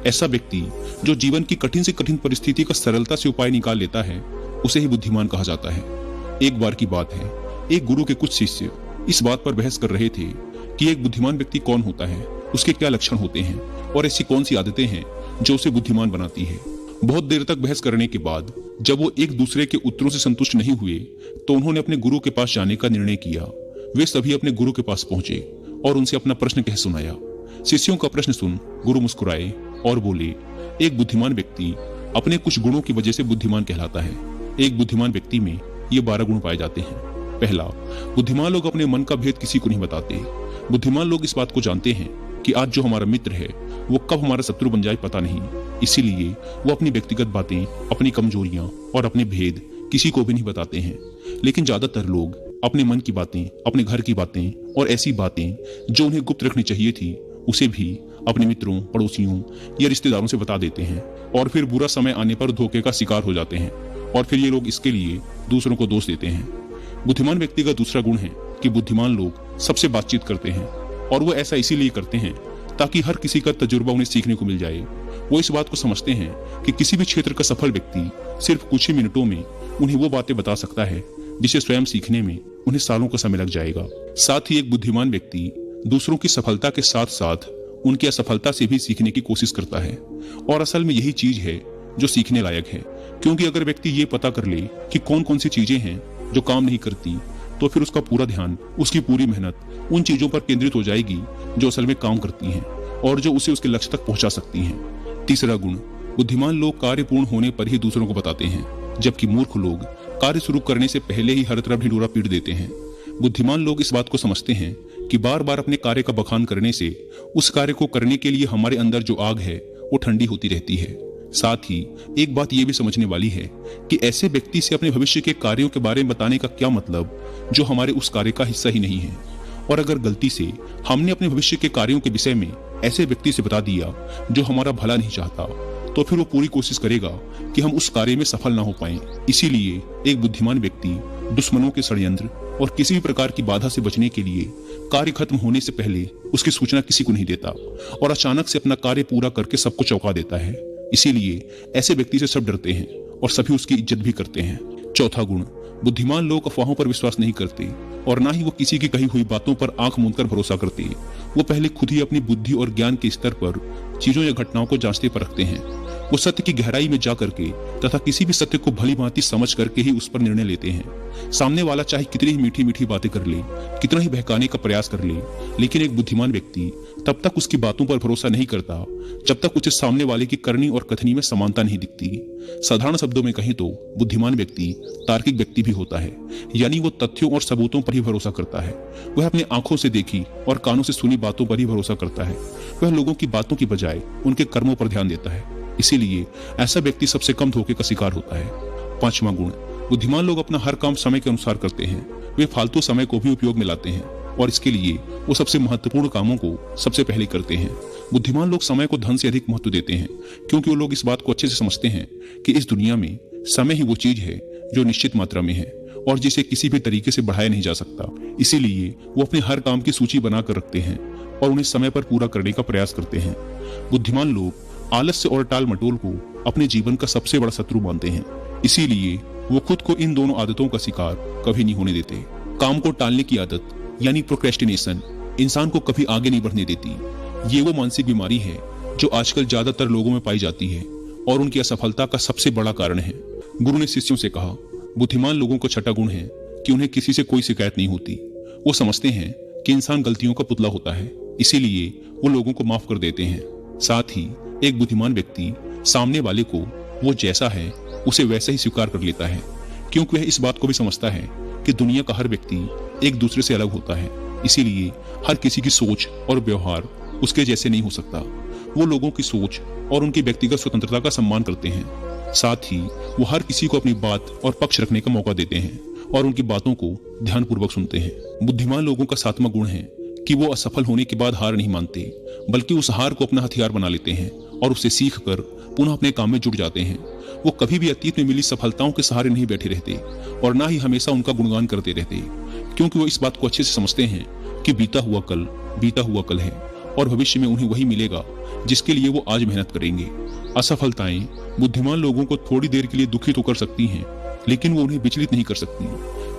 ऐसा व्यक्ति जो जीवन की कठिन से कठिन परिस्थिति का सरलता से उपाय निकाल लेता है, उसे ही बुद्धिमान कहा जाता है। एक बार की बात है, एक गुरु के कुछ शिष्य इस बात पर बहस कर रहे थे कि एक बुद्धिमान व्यक्ति कौन होता है, उसके क्या लक्षण होते हैं और ऐसी कौन सी आदतें हैं जो उसे बुद्धिमान बनाती है। बहुत देर तक बहस करने के बाद जब वो एक दूसरे के उत्तरों से संतुष्ट नहीं हुए तो उन्होंने अपने गुरु के पास जाने का निर्णय किया। वे सभी अपने गुरु के पास पहुंचे और उनसे अपना प्रश्न कह सुनाया। शिष्यों का प्रश्न सुन गुरु मुस्कुराए और बोले, एक बुद्धिमान व्यक्ति अपने कुछ गुणों की वजह से बुद्धिमान कहलाता है। एक बुद्धिमान व्यक्ति में ये 12 गुण पाए जाते हैं। पहला, बुद्धिमान लोग अपने मन का भेद किसी को नहीं बताते। बुद्धिमान लोग इस बात को जानते हैं कि आज जो हमारा मित्र है वो कब हमारा शत्रु बन जाए पता नहीं, इसीलिए वो अपनी व्यक्तिगत बातें, अपनी कमजोरियां और अपने भेद किसी को भी नहीं बताते हैं। लेकिन ज्यादातर लोग अपने मन की बातें, अपने घर की बातें और ऐसी बातें जो उन्हें गुप्त रखनी चाहिए थी उसे भी अपने मित्रों, पड़ोसियों या रिश्तेदारों से बता देते हैं और फिर बुरा समय आने पर धोखे का शिकार हो जाते हैं और फिर ये लोग इसके लिए दूसरों को दोष देते हैं। बुद्धिमान व्यक्ति का दूसरा गुण है कि बुद्धिमान लोग सबसे बातचीत करते हैं और वो ऐसा इसीलिए करते हैं ताकि हर किसी का तजुर्बा उन्हें सीखने को मिल जाए। वो इस बात को समझते हैं कि किसी भी क्षेत्र का सफल व्यक्ति सिर्फ कुछ ही मिनटों में उन्हें वो बातें बता सकता है जिसे स्वयं सीखने में उन्हें सालों का समय लग जाएगा। साथ ही एक बुद्धिमान व्यक्ति दूसरों की सफलता के साथ साथ उनकी असफलता से भी सीखने की कोशिश करता है और असल में यही चीज है जो सीखने लायक है, क्योंकि अगर व्यक्ति ये पता कर ले कि कौन कौन सी चीजें हैं जो काम नहीं करती तो फिर उसका पूरा ध्यान, उसकी पूरी मेहनत उन चीजों पर केंद्रित हो जाएगी जो असल में काम करती हैं और जो उसे उसके लक्ष्य तक पहुंचा सकती हैं। तीसरा गुण, बुद्धिमान लोग कार्य पूर्ण होने पर ही दूसरों को बताते हैं, जबकि मूर्ख लोग कार्य शुरू करने से पहले ही हर तरफ ढिंढोरा पीट देते हैं। बुद्धिमान लोग इस बात को समझते हैं कि बार बार अपने कार्य का बखान करने से उस कार्य को करने के लिए हमारे अंदर जो आग है वो ठंडी होती रहती है। साथ ही एक बात यह भी समझने वाली है कि ऐसे व्यक्ति से अपने भविष्य के कार्यों के बारे में बताने का क्या मतलब जो हमारे उस कार्य का हिस्सा ही नहीं है। और अगर गलती से हमने अपने भविष्य के कार्यों के विषय में ऐसे व्यक्ति से बता दिया जो हमारा भला नहीं चाहता तो फिर वो पूरी कोशिश करेगा कि हम उस कार्य में सफल ना हो पाएं। इसीलिए एक बुद्धिमान व्यक्ति दुश्मनों के षड्यंत्र और किसी भी प्रकार की बाधा से बचने के लिए कार्य खत्म होने से पहले उसकी सूचना किसी को नहीं देता और अचानक से अपना कार्य पूरा करके सबको चौंका देता है। इसीलिए ऐसे व्यक्ति से सब डरते हैं और सभी उसकी इज्जत भी करते हैं। चौथा गुण, बुद्धिमान लोग अफवाहों पर विश्वास नहीं करते और ना ही वो किसी की कही हुई बातों पर आंख मूंदकर भरोसा करते। वो पहले खुद ही अपनी बुद्धि और ज्ञान के स्तर पर चीजों या घटनाओं को जांचते परखते हैं। वो सत्य की गहराई में जा करके तथा किसी भी सत्य को भली भांति समझ करके ही उस पर निर्णय लेते हैं। सामने वाला चाहे कितनी ही मीठी मीठी बातें कर ले, कितना ही बहकाने का प्रयास कर ले, लेकिन एक बुद्धिमान व्यक्ति तब तक उसकी बातों पर भरोसा नहीं करता जब तक उसे सामने वाले की करनी और कथनी में समानता नहीं दिखती। साधारण शब्दों में कहें तो बुद्धिमान व्यक्ति तार्किक व्यक्ति भी होता है, यानी वो तथ्यों और सबूतों पर ही भरोसा करता है। वह अपने आंखों से देखी और कानों से सुनी बातों पर ही भरोसा करता है। वह लोगों की बातों की बजाय उनके कर्मों पर ध्यान देता है। इसीलिए ऐसा व्यक्ति सबसे कम धोखे का शिकार होता है। पांचवा गुण, बुद्धिमान लोग अपना हर काम समय के अनुसार करते हैं। वे फालतू समय को भी उपयोग में लाते हैं और इसके लिए वो सबसे महत्वपूर्ण कामों को सबसे पहले करते हैं। बुद्धिमान लोग समय को धन से अधिक महत्व देते हैं, क्योंकि वो लोग इस बात को अच्छे से समझते हैं कि इस दुनिया में समय ही वो चीज है जो निश्चित मात्रा में है और जिसे किसी भी तरीके से बढ़ाया नहीं जा सकता। इसीलिए वो अपने हर काम की सूची बनाकर रखते हैं और उन्हें समय पर पूरा करने का प्रयास करते हैं। बुद्धिमान लोग आलस्य और टाल मटोल को अपने जीवन का सबसे बड़ा शत्रु मानते हैं। इसीलिए वो खुद को इन दोनों आदतों का शिकार कभी नहीं होने देते। काम को टालने की आदत यानी प्रोक्रेस्टिनेशन इंसान को कभी आगे नहीं बढ़ने देती। ये वो मानसिक बीमारी है जो आजकल ज्यादातर लोगों में पाई जाती है और उनकी असफलता का सबसे बड़ा कारण है। गुरु ने शिष्यों से कहा, बुद्धिमान लोगों का छठा गुण है कि उन्हें किसी से कोई शिकायत नहीं होती। वो समझते हैं कि इंसान गलतियों का पुतला होता है, इसीलिए वो लोगों को माफ कर देते हैं। साथ ही एक बुद्धिमान व्यक्ति सामने वाले को वो जैसा है उसे वैसे ही स्वीकार कर लेता है, क्योंकि वह इस बात को भी समझता है कि दुनिया का हर व्यक्ति एक दूसरे से अलग होता है। इसीलिए हर किसी की सोच और व्यवहार उसके जैसे नहीं हो सकता। वो लोगों की सोच और उनकी व्यक्तिगत स्वतंत्रता का सम्मान करते हैं। साथ ही वो हर किसी को अपनी बात और पक्ष रखने का मौका देते हैं और उनकी बातों को ध्यानपूर्वक सुनते हैं। बुद्धिमान लोगों का सातवां गुण है कि वो असफल होने के बाद हार नहीं मानते, बल्कि उस हार को अपना हथियार बना लेते हैं और उससे सीख कर पुनः अपने काम में जुट जाते हैं। वो कभी भी अतीत में मिली सफलताओं के सहारे नहीं बैठे रहते और ना ही हमेशा उनका गुणगान करते रहते, क्योंकि वो इस बात को अच्छे से समझते हैं कि बीता हुआ कल है और भविष्य में उन्हें वही मिलेगा जिसके लिए वो आज मेहनत करेंगे। असफलताएं बुद्धिमान लोगों को थोड़ी देर के लिए दुखी तो कर सकती हैं, लेकिन वो उन्हें विचलित नहीं कर सकती,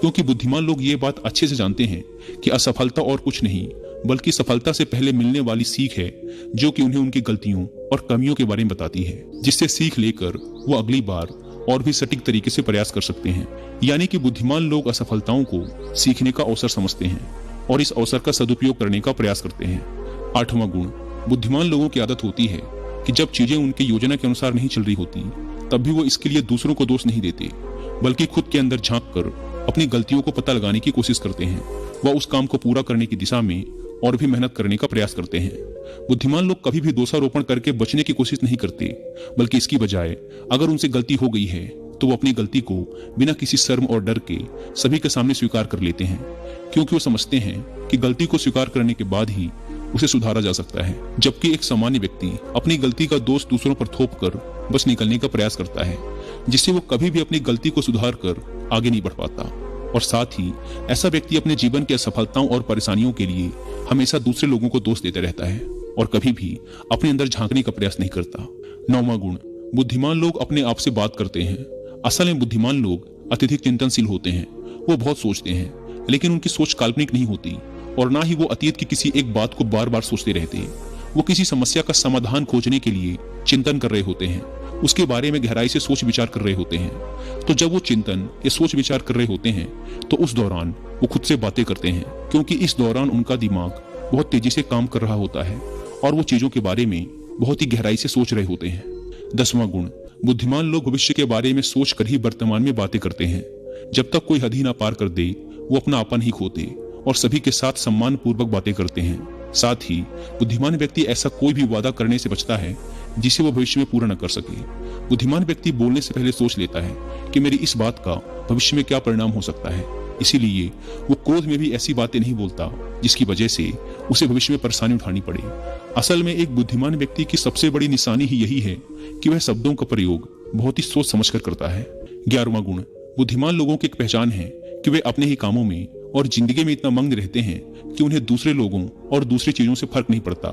क्योंकि बुद्धिमान लोग ये बात अच्छे से जानते हैं कि असफलता और कुछ नहीं बल्कि सफलता से पहले मिलने वाली सीख है, जो कि उन्हें उनकी गलतियों और कमियों के बारे में बताती है, जिससे सीख लेकर वो अगली बार और भी सटीक तरीके से प्रयास कर सकते हैं। यानी कि बुद्धिमान लोग असफलताओं को सीखने का अवसर समझते हैं और इस अवसर का सदुपयोग करने का प्रयास करते हैं। 8वां गुण, बुद्धिमान लोगों की आदत होती है कि जब चीजें उनकी योजना के अनुसार नहीं चल रही होती, तब भी वो इसके लिए दूसरों को दोष नहीं देते, बल्कि खुद के अंदर झांक कर अपनी गलतियों को पता लगाने की कोशिश करते हैं। वह उस काम को पूरा करने की दिशा में और भी मेहनत करने का प्रयास करते हैं। बुद्धिमान लोग कभी भी दोषारोपण करके बचने की कोशिश नहीं करते, बल्कि इसकी बजाय अगर उनसे गलती हो गई है तो वो अपनी गलती को बिना किसी शर्म और डर के सभी के सामने स्वीकार कर लेते हैं, क्योंकि वो समझते हैं कि गलती को स्वीकार करने के बाद ही उसे सुधारा जा सकता है। जबकि एक सामान्य व्यक्ति अपनी गलती का दोष दूसरों पर थोप कर बस निकलने का प्रयास करता है, जिससे वो कभी भी अपनी गलती को सुधार कर आगे नहीं बढ़ पाता। और साथ ही ऐसा व्यक्ति अपने जीवन की असफलताओं और परेशानियों के लिए हमेशा दूसरे लोगों को दोष देते रहता है और कभी भी अपने अंदर झांकने का प्रयास नहीं करता। 9वां गुण, बुद्धिमान लोग अपने आप से बात करते हैं। असल में बुद्धिमान लोग अत्यधिक चिंतनशील होते हैं। वो बहुत सोचते हैं, लेकिन उनकी सोच काल्पनिक नहीं होती और ना ही वो अतीत की किसी एक बात को बार बार सोचते रहते। वो किसी समस्या का समाधान खोजने के लिए चिंतन कर रहे होते हैं, उसके बारे में गहराई से सोच विचार कर रहे होते हैं। तो जब वो चिंतन या सोच विचार कर रहे होते हैं तो उस दौरान वो खुद से बातें करते हैं, क्योंकि इस दौरान उनका दिमाग बहुत तेजी से काम कर रहा होता है और वो चीजों के बारे में बहुत ही गहराई से सोच रहे होते हैं। 10वां गुण, बुद्धिमान लोग भविष्य के बारे में सोच कर ही वर्तमान में बातें करते हैं। जब तक कोई हद ही ना पार कर दे, वो अपना आपन ही खोते और सभी के साथ सम्मान पूर्वक बातें करते हैं। साथ ही बुद्धिमान व्यक्ति ऐसा कोई भी वादा करने से बचता है जिसे वो भविष्य में पूरा न कर सके। बुद्धिमान व्यक्ति बोलने से पहले सोच लेता है कि मेरी इस बात का भविष्य में क्या परिणाम हो सकता है, इसीलिए वो क्रोध में भी ऐसी बातें नहीं बोलता जिसकी वजह से उसे भविष्य में परेशानी उठानी पड़े। असल में एक बुद्धिमान व्यक्ति की सबसे बड़ी निशानी ही यही है कि वह शब्दों का प्रयोग बहुत ही सोच समझकर करता है। 11वां गुण, बुद्धिमान लोगों की एक पहचान है कि वे अपने ही कामों में और जिंदगी में इतना मग्न रहते हैं कि उन्हें दूसरे लोगों और दूसरी चीजों से फर्क नहीं पड़ता।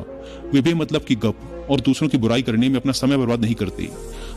वे बेमतलब की गप और दूसरों की बुराई करने में अपना समय बर्बाद नहीं करते,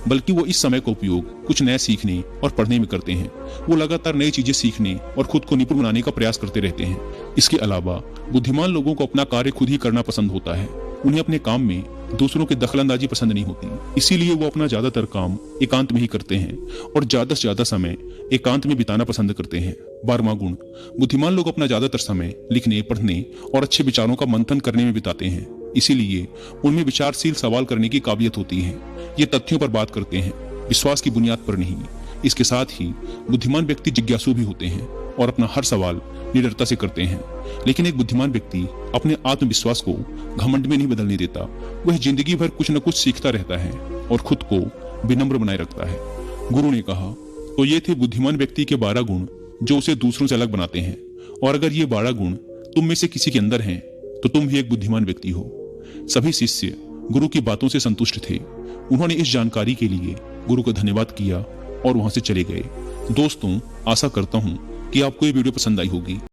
बल्कि वो इस समय का उपयोग कुछ नया सीखने और पढ़ने में करते हैं। वो लगातार नई चीजें सीखने और खुद को निपुण बनाने का प्रयास करते रहते हैं। इसके अलावा बुद्धिमान लोगों को अपना कार्य खुद ही करना पसंद होता है। उन्हें अपने काम में दूसरों की दखलंदाजी पसंद नहीं होती, इसीलिए वो अपना ज्यादातर काम एकांत में ही करते हैं और ज्यादा से ज्यादा समय एकांत में बिताना पसंद करते हैं। 12वां गुण, बुद्धिमान लोग अपना ज्यादातर समय लिखने, पढ़ने और अच्छे विचारों का मंथन करने में बिताते हैं, इसीलिए उनमें विचारशील सवाल करने की काबिलियत होती है। ये तथ्यों पर बात करते हैं, विश्वास की बुनियाद पर नहीं। इसके साथ ही बुद्धिमान व्यक्ति जिज्ञासु भी होते हैं और अपना हर सवाल निडरता से करते हैं। लेकिन एक बुद्धिमान व्यक्ति अपने आत्मविश्वास को घमंड में नहीं बदलने देता। वह जिंदगी भर कुछ न कुछ सीखता रहता है और खुद को विनम्र बनाए रखता है। गुरु ने कहा, तो ये थे बुद्धिमान व्यक्ति के 12 गुण जो उसे दूसरों से अलग बनाते हैं। और अगर ये 12 गुण तुम में से किसी के अंदर हैं तो तुम भी एक बुद्धिमान व्यक्ति हो। सभी शिष्य गुरु की बातों से संतुष्ट थे। उन्होंने इस जानकारी के लिए गुरु को धन्यवाद किया और वहां से चले गए। दोस्तों, आशा करता हूं कि आपको ये वीडियो पसंद आई होगी।